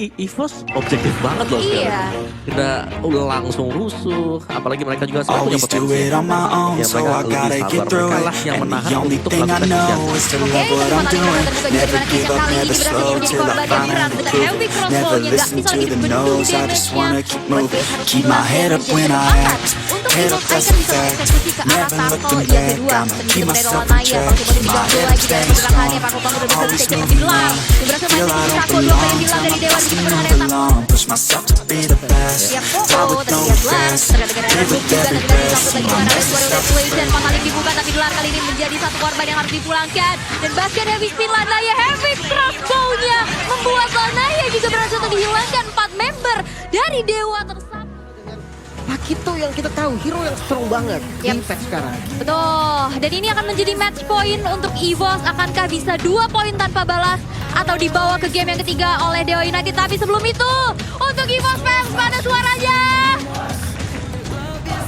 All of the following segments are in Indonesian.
ini EVOS objektif banget loh sekarang. Udah langsung rusuh, apalagi mereka juga sebenarnya punya potensi. Ya mereka lebih sabar, mereka lah yang menahan untuk melakukan inisiasi. Oke, kesempatan juga terbuka juga di mana Kiss yang kali ini berhasil menjadi korban dari Brand dengan heavy crossbow-nya. Gak bisa lagi dibendung damage-nya. Keep my head up when I act. Head up, that's a fact. Never looking back, I'ma keep myself in check. Keep my head up, staying strong. Always moving on. Feel I don't belong. Tell my thoughts to move along. Push myself to be the best. Die with no regrets. Live with every breath. See my message start to spread. Kali dibuka tapi Dolar kali ini menjadi satu korban yang harus dipulangkan. Dan basket heavy spin Lanaya heavy crossbow-nya membuat Lanaya juga berhasil untuk dihilangkan 4 member dari Dewa tersebut. Pakito yang kita tahu, hero yang strong banget di Impact sekarang. Betul, dan ini akan menjadi match point untuk EVOS. Akankah bisa 2 poin tanpa balas atau dibawa ke game yang ketiga oleh Dewa United? Tapi sebelum itu, untuk EVOS fans, mana suaranya?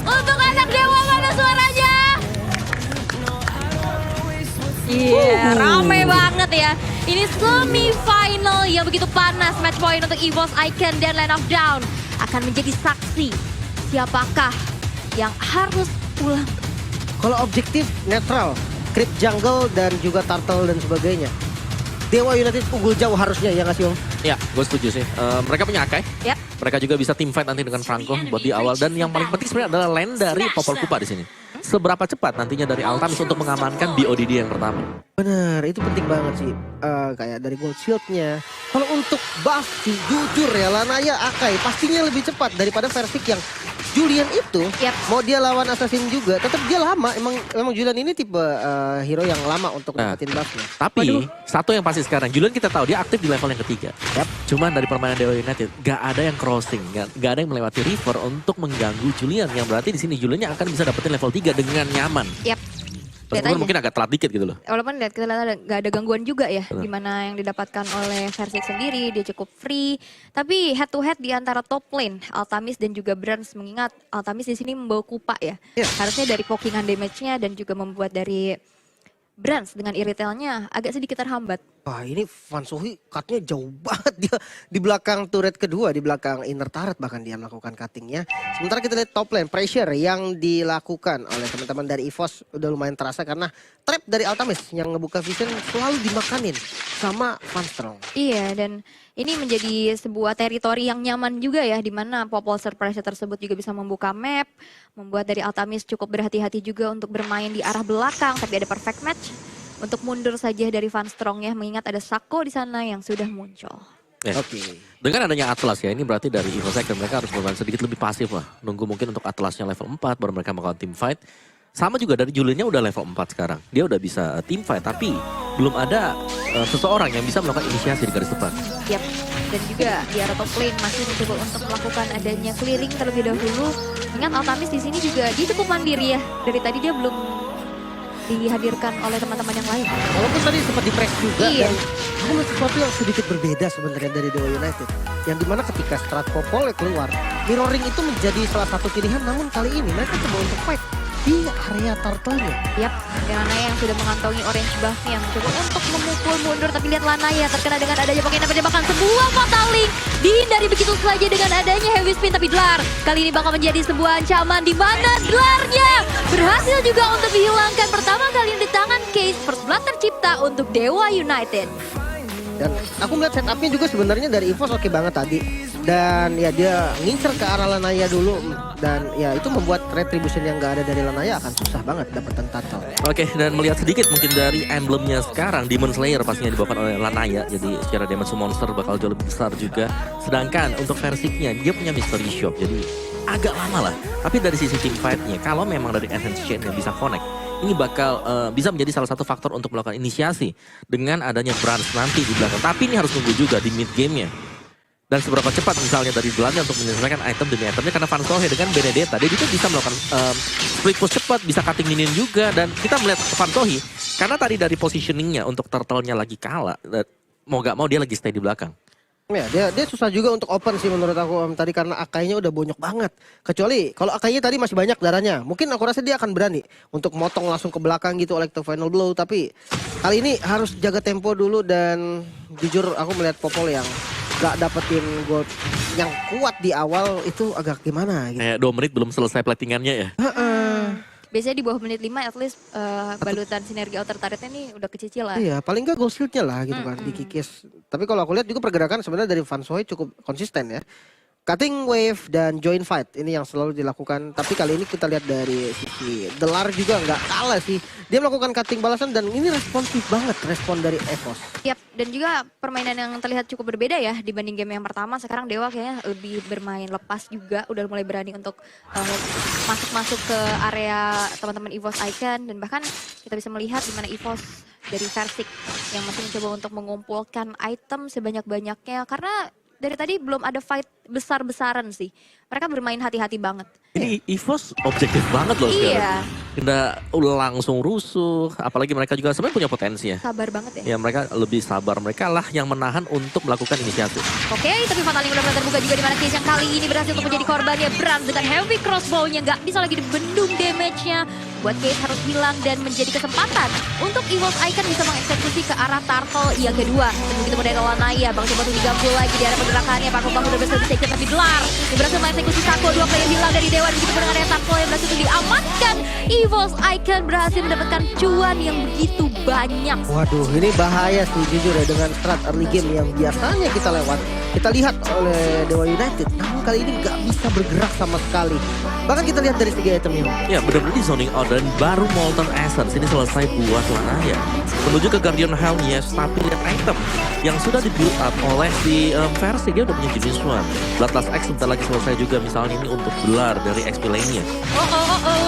Untuk anak Dewa, mana suaranya? Iya, rame banget ya. Ini semi-final yang begitu panas. Match point untuk EVOS, Icon, dan Land of Down akan menjadi saksi siapakah yang harus pulang. Kalau objektif netral, creep jungle dan juga turtle dan sebagainya. Dewa United unggul jauh harusnya ya nggak sih Om? Ya, gue setuju sih. Mereka punya Akai. Yap. Mereka juga bisa team fight nanti dengan Franco buat di awal. Dan yang paling penting sebenarnya adalah lane dari Popol Kupa di sini. Seberapa cepat nantinya dari Altamis untuk mengamankan BODD yang pertama. Bener, itu penting banget sih. Kayak dari gold shieldnya. Kalau untuk buff sih jujur ya Lanaya Akai pastinya lebih cepat daripada Versik yang Julian itu. Mau dia lawan Assassin juga, tetap dia lama. Emang Julian ini tipe hero yang lama untuk dapetin buffnya. Tapi satu yang pasti sekarang, Julian kita tahu dia aktif di level yang ketiga. Cuman dari permainan Dewa United gak ada yang crossing, gak ada yang melewati river untuk mengganggu Julian. Yang berarti di sini Juliannya akan bisa dapetin level 3 dengan nyaman. Meskipun mungkin agak telat dikit gitu loh. Walaupun kita lihat gak ada gangguan juga ya. Gimana yang didapatkan oleh Versik sendiri, dia cukup free. Tapi head to head di antara top lane, Altamis dan juga Brands. Mengingat Altamis di sini membawa Kupa ya. Harusnya dari pokingan damage-nya dan juga membuat dari Brands dengan iritelnya agak sedikit terhambat. Wah ini Van Sohi cutnya jauh banget dia di belakang turret kedua, di belakang inner turret bahkan dia melakukan cuttingnya. Sementara kita lihat top lane pressure yang dilakukan oleh teman-teman dari EVOS udah lumayan terasa karena trap dari Altamis yang ngebuka vision selalu dimakanin sama Van Strong. Iya, dan ini menjadi sebuah teritori yang nyaman juga ya, di mana Popol Surprise tersebut juga bisa membuka map, membuat dari Altamis cukup berhati-hati juga untuk bermain di arah belakang, tapi ada perfect match untuk mundur saja dari Van Strong ya, mengingat ada Sako di sana yang sudah muncul. Dengan adanya Atlas ya, ini berarti dari EVOS mereka harus bermain sedikit lebih pasif lah. Nunggu mungkin untuk Atlasnya level 4 baru mereka melakukan team fight. Sama juga dari Juliannya udah level 4 sekarang. Dia udah bisa team fight tapi belum ada seseorang yang bisa melakukan inisiasi di garis depan. Dan juga di arah top lane masih mencoba untuk melakukan adanya clearing terlebih dahulu. Ingat Altamis di sini juga dia cukup mandiri ya. Dari tadi dia belum dihadirkan oleh teman-teman yang lain. Walaupun tadi sempat di-press juga dan aku melihat sesuatu yang sedikit berbeda sebenarnya dari Dewa United. Yang dimana ketika Strat Popol keluar, mirroring itu menjadi salah satu pilihan, namun kali ini mereka coba untuk fight di area turtle-nya. Lanaya yang sudah mengantongi orange buff-nya mencoba untuk memukul mundur, tapi lihat Lanaya terkena dengan adanya pokin penembakan sebuah fatal link. Dihindari begitu saja dengan adanya heavy spin, tapi Dlar kali ini bakal menjadi sebuah ancaman di mana Dlarnya berhasil juga untuk dihilangkan pertama kali di tangan Case. First blood tercipta untuk Dewa United. Dan aku melihat setupnya juga sebenarnya dari EVOS oke banget tadi. Dan ya dia ngincer ke arah Lanaya dulu. Dan ya itu membuat retribution yang gak ada dari Lanaya akan susah banget dapetin turtle. Oke, dan melihat sedikit mungkin dari emblemnya sekarang, Demon Slayer pastinya dibawakan oleh Lanaya. Jadi secara damage monster bakal jauh lebih besar juga. Sedangkan untuk Versiknya dia punya Mystery Shop. Jadi agak lama lah. Tapi dari sisi team fight-nya, kalau memang dari Enhanced Chain yang bisa connect, ini bakal bisa menjadi salah satu faktor untuk melakukan inisiasi dengan adanya Brands nanti di belakang. Tapi ini harus tunggu juga di mid game-nya. Dan seberapa cepat misalnya dari Dlarnya untuk menyelesaikan item demi itemnya, karena Van Sohe dengan Benedetta dia juga bisa melakukan split push cepat, bisa cutting minion juga. Dan kita melihat Van Sohe karena tadi dari positioningnya untuk turtle-nya lagi kalah, mau gak mau dia lagi stay di belakang. Ya, dia susah juga untuk open sih menurut aku tadi karena Akainya udah bonyok banget. Kecuali kalau Akainya tadi masih banyak darahnya, mungkin aku rasa dia akan berani untuk motong langsung ke belakang gitu oleh final blow. Tapi kali ini harus jaga tempo dulu dan jujur aku melihat Popol yang gak dapetin gold yang kuat di awal itu agak gimana gitu. Kayak 2 menit belum selesai platingannya ya. Biasanya di bawah menit 5 at least balutan sinergi outer turretnya nih udah kecicil lah. Iya, paling gak gold shieldnya lah gitu kan dikikis. Tapi kalau aku lihat juga pergerakan sebenarnya dari Vansoy cukup konsisten ya. Cutting wave dan join fight ini yang selalu dilakukan. Tapi kali ini kita lihat dari sisi Delar juga nggak kalah sih. Dia melakukan cutting balasan dan ini responsif banget respon dari EVOS. Yap, dan juga permainan yang terlihat cukup berbeda ya dibanding game yang pertama. Sekarang Dewa kayaknya lebih bermain lepas juga, udah mulai berani untuk masuk-masuk ke area teman-teman EVOS Icon. Dan bahkan kita bisa melihat di mana EVOS dari Versik yang masih mencoba untuk mengumpulkan item sebanyak-banyaknya. Karena dari tadi belum ada fight besar-besaran sih. Mereka bermain hati-hati banget. Ini EVOS objektif banget loh sekarang. Iya. Nggak langsung rusuh, apalagi mereka juga sebenarnya punya potensi ya. Sabar banget ya. Ya mereka lebih sabar, mereka lah yang menahan untuk melakukan inisiatif. Oke, tapi Fataling udah mulai terbuka juga di mana Case yang kali ini berhasil untuk menjadi korbannya. Brand dengan heavy crossbow-nya nggak bisa lagi dibendung damage-nya. Buat Case harus hilang dan menjadi kesempatan untuk EVOS Icon bisa mengeksekusi ke arah Turtle yang kedua. Dan begitu dari Lanaya, Bang coba tuh digabung lagi di arah pergerakannya. Pak Bang udah berhasil di-take tapi Delar yang berhasil mengeksekusi Sako. 2 player hilang dari Dewa. Begitu pun dengan Turtle yang berhasil diamankan. EVOS Icon berhasil mendapatkan cuan yang begitu banyak. Waduh, ini bahaya sih jujur ya dengan strat early game yang biasanya kita lewat. Kita lihat oleh Dewa United, namun kali ini nggak bisa bergerak sama sekali. Bahkan kita lihat dari segi itemnya. Ya benar-benar di zoning out dan baru Molten Essence ini selesai buat Lanaya. Menuju ke Guardian Helm, yes, tapi lihat item yang sudah di build up oleh si versi dia udah punya jenis one. Bloodlust X sebentar lagi selesai juga misalnya ini untuk gelar dari XP lainnya.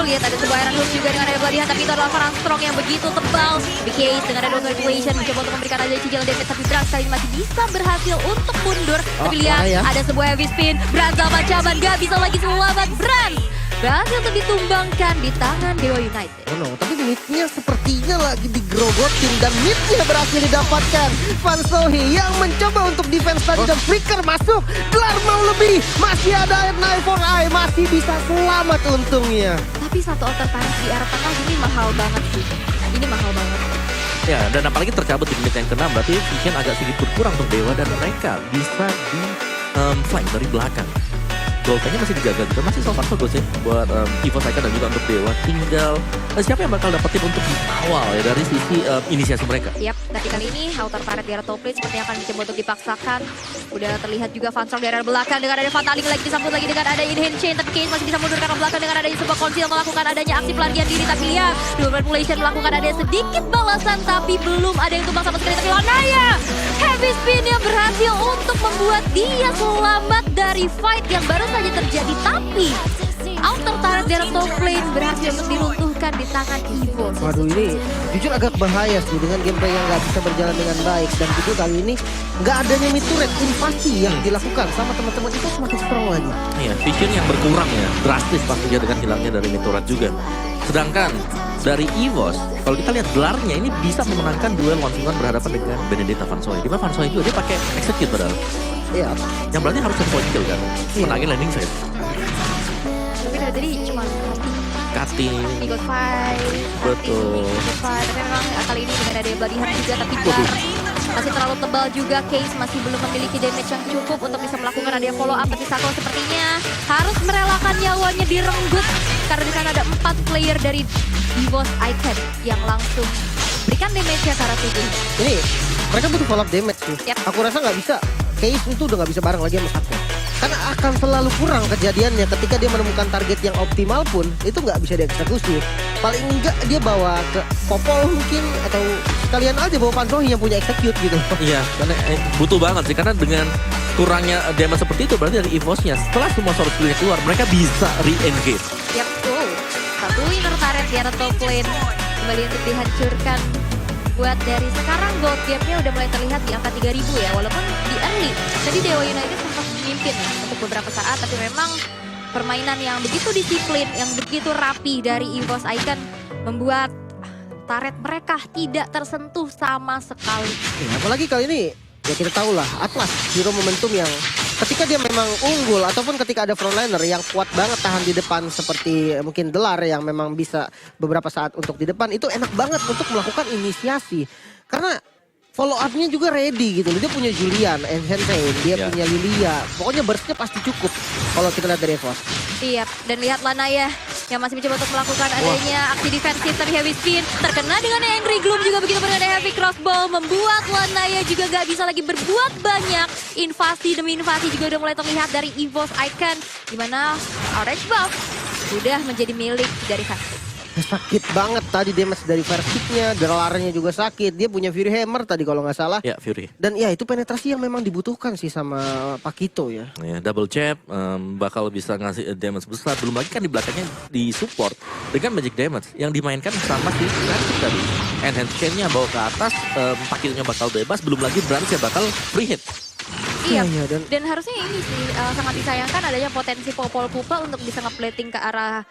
Lihat ada sebuah Iron Hook juga dengan ada Gladiator, tapi itu adalah Farang Strong yang begitu tebal. BKS dengan ada Manipulation mencoba untuk memberikan aja cicilan damage, tapi Brand kali ini masih bisa berhasil untuk mundur. Tapi lihat ada sebuah heavy spin, Brand sama Caban gak bisa lagi selamat. Brand berhasil untuk ditumbangkan di tangan Dewa United. Oh no, tapi midnya sepertinya lagi digerogotin dan midnya berhasil didapatkan. Van Sohi yang mencoba untuk defense tadi dan flicker masuk. Gelar mau lebih, masih ada Night for Eye, masih bisa selamat untungnya. Tapi satu outer pass di arah tengah ini mahal banget sih. Ini mahal banget. Ya dan apalagi tercabut di menit yang ke-6 berarti vision agak sedikit berkurang untuk Dewa dan mereka bisa di flank dari belakang. Goldnya masih dijaga juga, masih so far so good sih buat EVOS Icon dan juga untuk Dewa. Tinggal siapa yang bakal dapetin untuk di awal ya dari sisi inisiasi mereka. Yap, tapi kali ini outer turret di arah top lane seperti akan dicoba untuk dipaksakan. Udah terlihat juga Vanstrong di arah belakang dengan ada Fataling lagi disambut lagi dengan ada Inhand Chain, tapi Kane masih bisa mundur ke arah belakang dengan adanya sebuah konsil melakukan adanya aksi pelarian diri. Tapi lihat, Dual Manipulation melakukan ada sedikit balasan tapi belum ada yang tumbang sama sekali. Tapi Lanaya heavy spin yang berhasil untuk membuat dia selamat dari fight yang baru saja terjadi. Tapi outer turret dari top lane berhasil untuk diruntuhkan di tangan EVOS. Waduh, ini jujur agak bahaya sih dengan gameplay yang nggak bisa berjalan dengan baik. Dan juga kali ini nggak adanya mid turret invasi yang dilakukan sama teman-teman itu semakin strong lagi. Iya, vision yang berkurang ya, drastis pastinya dengan hilangnya dari mid turret juga. Sedangkan dari EVOS, kalau kita lihat gelarnya ini bisa memenangkan duel one-on-one berhadapan dengan Benedetta Vansoy. Dimana Vansoy juga dia pakai execute padahal. Iya. Yang berarti harus satu point kill kan, menangin landing side. Tapi dari tadi cuma Cutting. Eagle Fight, Betul. Eagle Fight. Tapi memang kali ini dengan ada Bloody Hand juga, tapi Jar masih terlalu tebal juga. Case masih belum memiliki damage yang cukup untuk bisa melakukan ada follow up. Tapi Sako sepertinya harus merelakan nyawanya direnggut karena di sana ada 4 player dari EVOS Icon yang langsung berikan damage ke arah tubuh. Ini mereka butuh follow up damage sih. Yap. Aku rasa nggak bisa. Case itu udah nggak bisa bareng lagi sama Sako. Karena akan selalu kurang kejadiannya ketika dia menemukan target yang optimal pun itu nggak bisa dieksekusi. Paling enggak dia bawa ke Popol mungkin atau sekalian aja bawa Pansohi yang punya execute gitu. Iya, karena butuh banget sih karena dengan kurangnya damage seperti itu berarti dari EVOS-nya setelah semua source skill-nya keluar mereka bisa re-engage. Yap, satu winner turret di arah top lane kembali untuk dihancurkan. Buat dari sekarang gold gap-nya udah mulai terlihat di angka 3000 ya, walaupun di early tadi Dewa United sempat memimpin untuk beberapa saat, tapi memang permainan yang begitu disiplin, yang begitu rapi dari EVOS Icon membuat turret mereka tidak tersentuh sama sekali. Ya, apalagi kali ini ya kita tahu lah Atlas hero momentum yang ketika dia memang unggul ataupun ketika ada frontliner yang kuat banget tahan di depan seperti mungkin Delar yang memang bisa beberapa saat untuk di depan itu enak banget untuk melakukan inisiasi. Karena follow up-nya juga ready gitu loh. Dia punya Julian, Ancient Rain, dia Ya. punya Lilia. Pokoknya burst-nya pasti cukup kalau kita lihat dari EVOS. Iya, dan lihat Lanaya yang masih mencoba untuk melakukan adanya aksi defensif tapi heavy spin. Terkena dengan Angry Gloom juga begitu dengan heavy crossbow. Membuat Lanaya juga gak bisa lagi berbuat banyak. Invasi demi invasi juga udah mulai terlihat dari EVOS Icon. Dimana Orange Buff sudah menjadi milik dari Versi. Sakit banget tadi damage dari Versiknya, Dralarnya juga sakit. Dia punya Fury Hammer tadi kalau nggak salah. Ya, Fury. Dan ya itu penetrasi yang memang dibutuhkan sih sama Pakito ya. Ya, double jab bakal bisa ngasih damage besar. Belum lagi kan di belakangnya di support dengan magic damage yang dimainkan sama si Versik tadi. Enhance chain-nya bawa ke atas, Pakitonya bakal bebas. Belum lagi Branch-nya bakal free hit. Iya, Iya, dan harusnya ini sih sangat disayangkan adanya potensi Popol Pupa untuk bisa nge-plating ke arah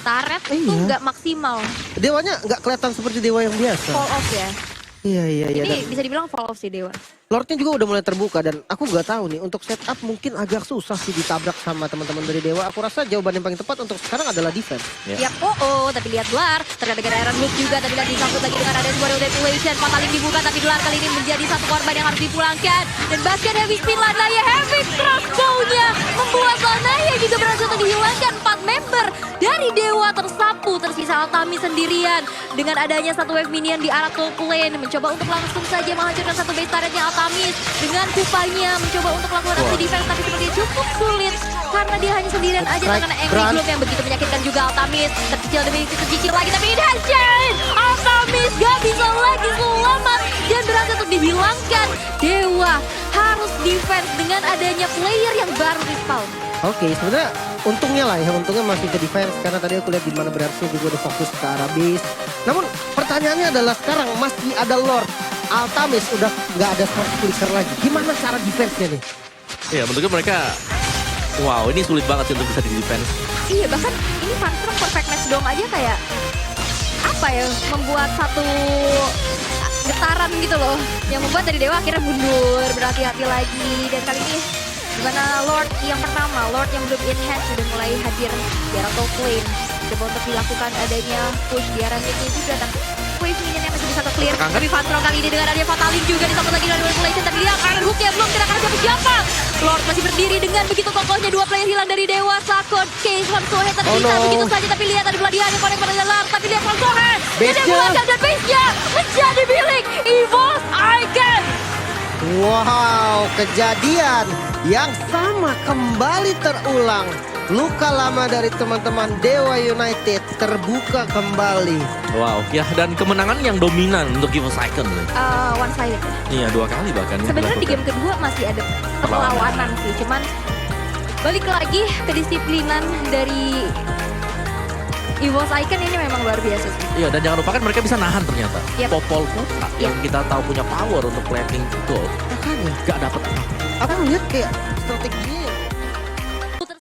turret itu Iya. nggak maksimal. Dewanya nggak kelihatan seperti dewa yang biasa. Fall off ya. Iya. Ini Dan bisa dibilang fall off sih Dewa. Lordnya juga udah mulai terbuka dan aku nggak tahu nih untuk setup mungkin agak susah sih ditabrak sama teman-teman dari Dewa. Aku rasa jawaban yang paling tepat untuk sekarang adalah defense. Ya. Yap, tapi lihat Blar, ternyata dengan Iron Loop juga tadi lihat disambut lagi dengan ada sebuah depilation, Fataling dibuka tapi Blar kali ini menjadi satu korban yang harus dipulangkan. Dan basket heavy spin Lanaya, heavy crossbow-nya membuat Lanaya juga berhasil untuk dihilangkan. 4 member dari Dewa tersapu, tersisa Altami sendirian. Dengan adanya satu wave minion di arah top lane, mencoba untuk langsung saja menghancurkan satu base turretnya Altamis. Dengan kupanya mencoba untuk melakukan aksi defense tapi sepertinya cukup sulit. Karena dia hanya sendirian aja Strike, dengan Angry Bran. Gloom yang begitu menyakitkan juga Altamis. Tercicil demi tercicil lagi tapi Inhension! Altamis gak bisa lagi selamat dan berhasil untuk dihilangkan. Dewa harus defense dengan adanya player yang baru respawn. Oke, sebenarnya untungnya lah ya, untungnya masih ke defense karena tadi aku lihat di mana berhasil juga udah fokus ke arah base. Namun pertanyaannya adalah sekarang masih ada Lord. Altamis udah nggak ada smart flicker lagi. Gimana cara defense-nya nih? Ya, menurutku mereka wow, ini sulit banget sih untuk bisa di defense. Iya, bahkan ini Funstrong perfect match dong aja kayak apa ya, membuat satu getaran gitu loh. Yang membuat dari Dewa akhirnya mundur, berhati-hati lagi. Dan kali ini dimana Lord yang pertama, Lord yang belum enhance sudah mulai hadir di arah top lane. Coba untuk dilakukan adanya push di arah mid juga. Dan wave minion yang masih bisa ke-clear. Tapi Funstrong kali ini dengan adanya Fataling juga disambut lagi dengan manipulation. Tapi lihat Iron Hook-nya belum kena siapa-siapa. Lord masih berdiri dengan begitu kokohnya, 2 player hilang dari Dewa. Sakot, Case, Van Sohe tersisa no. begitu saja. Tapi lihat ada Beladian yang connect pada Lard. Tapi lihat Van Sohe. Base-nya. Dia belakang dan base-nya menjadi milik EVOS Icon. Wow, kejadian yang sama kembali terulang. Luka lama dari teman-teman Dewa United terbuka kembali. Wow, ya dan kemenangan yang dominan untuk EVOS Icon. One sided. Iya, 2 kali bahkan. Sebenarnya di game kedua masih ada perlawanan sih, cuman balik lagi kedisiplinan dari EVOS Icon ini memang luar biasa sih. Iya, dan jangan lupakan mereka bisa nahan ternyata. Yap. Popol Pupa yang kita tahu punya power untuk plating gold. Makanya Gak dapet apa. aku melihat kayak strateginya